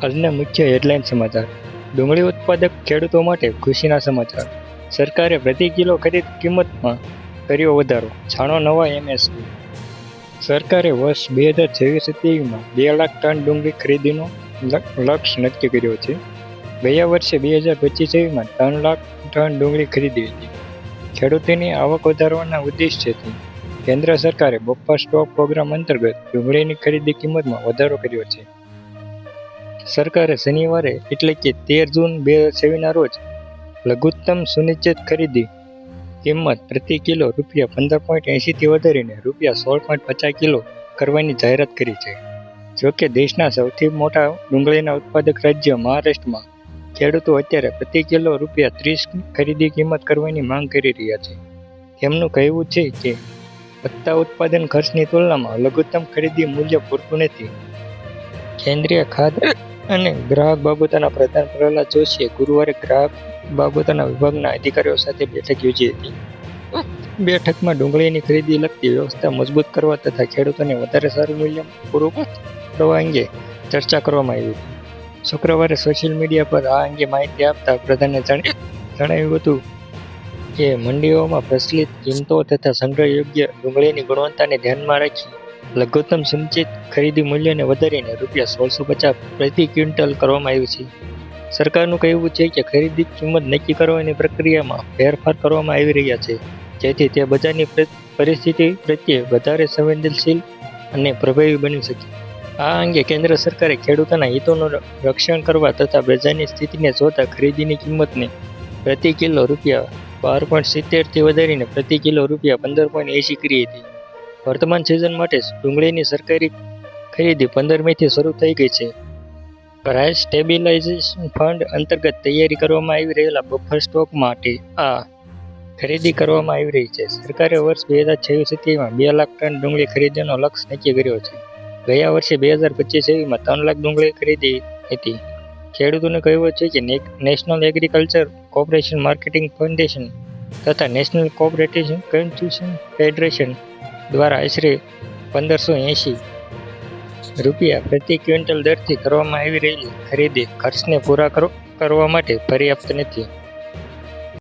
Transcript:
આજના મુખ્ય હેડલાઇન સમાચાર. ડુંગળી ઉત્પાદક ખેડૂતો માટે ખુશીના સમાચાર. સરકારે પ્રતિ કિલો ખરીદ કિંમતમાં કર્યો વધારો, જાણો નવા એમએસપી. સરકારે વર્ષ 2026-27માં 2 લાખ ટન ડુંગળી ખરીદીનો લક્ષ્ય નક્કી કર્યો છે. ગયા વર્ષે 2025-26માં 3 લાખ ટન ડુંગળી ખરીદી હતી. ખેડૂતોની આવક વધારવાના ઉદ્દેશ્યથી કેન્દ્ર સરકારે બફર સ્ટોક પ્રોગ્રામ અંતર્ગત ડુંગળીની ખરીદી કિંમતમાં વધારો કર્યો છે. સરકારે શનિવારે એટલે કે 13 જૂન 2026ના રોજ લઘુત્તમ સુનિશ્ચિત ખરીદી કિંમત પ્રતિ કિલો ₹15.80થી વધારીને ₹16.50 કિલો કરવાની જાહેરાત કરી છે. જોકે દેશના સૌથી મોટા ડુંગળીના ઉત્પાદક રાજ્ય મહારાષ્ટ્રમાં ખેડૂતો અત્યારે પ્રતિ કિલો ₹30 ખરીદી કિંમત કરવાની માંગ કરી રહ્યા છે. તેમનું કહેવું છે કે વધતા ઉત્પાદન ખર્ચની તુલનામાં લઘુત્તમ ખરીદી મૂલ્ય પૂરતું નથી. કેન્દ્રીય ખાદ્ય અને ગ્રાહક બાબતોના પ્રધાન પ્રહલાદ જોશીએ ગુરુવારે ગ્રાહક બાબતોના વિભાગના અધિકારીઓ સાથે બેઠક યોજી હતી. બેઠકમાં ડુંગળીની ખરીદી લગતી વ્યવસ્થા મજબૂત કરવા તથા ખેડૂતોને વધારે સારું મૂલ્ય પૂરું કરવા અંગે ચર્ચા કરવામાં આવી હતી. શુક્રવારે સોશિયલ મીડિયા પર આ અંગે માહિતી આપતા પ્રધાને જણાવ્યું હતું કે મંડીઓમાં પ્રચલિત કિંમતો તથા સંગ્રહ યોગ્ય ડુંગળીની ગુણવત્તાને ધ્યાનમાં રાખી લઘુત્તમ સંચિત ખરીદી મૂલ્યને વધારીને ₹1650 પ્રતિ ક્વિન્ટલ કરવામાં આવ્યું છે. સરકારનું કહેવું છે કે ખરીદી કિંમત નક્કી કરવાની પ્રક્રિયામાં ફેરફાર કરવામાં આવી રહ્યા છે, જેથી તે બજારની પરિસ્થિતિ પ્રત્યે વધારે સંવેદનશીલ અને પ્રભાવી બની શકે. આ અંગે કેન્દ્ર સરકારે ખેડૂતોના હિતોનું રક્ષણ કરવા તથા બજારની સ્થિતિને જોતા ખરીદીની કિંમતને પ્રતિ કિલો ₹12.70થી વધારીને પ્રતિ કિલો ₹15.80 કરી હતી. વર્તમાન સિઝન માટે ડુંગળીની સરકારી ખરીદી 15 મેથી શરૂ થઈ ગઈ છે. પ્રાઇસ સ્ટેબિલાઇઝેશન ફંડ અંતર્ગત તૈયારી કરવામાં આવી રહેલા બફર સ્ટોક માટે આ ખરીદી કરવામાં આવી રહી છે. સરકારે વર્ષ 2026-27માં 2 લાખ ટન ડુંગળી ખરીદવાનો લક્ષ્ય નક્કી કર્યો છે. ગયા વર્ષે 2025-27માં 3 લાખ ડુંગળી ખરીદી હતી. ખેડૂતોનું કહેવું છે કે national agriculture cooperation marketing foundation તથા નેશનલ કોઓપરેટિવ કન્ઝ્યુમર ફેડરેશન દ્વારા આશરે ₹1580 પ્રતિ ક્વિન્ટલ દરથી કરવામાં આવી રહેલી ખરીદી ખર્ચને પૂરા કરવા માટે પર્યાપ્ત નથી.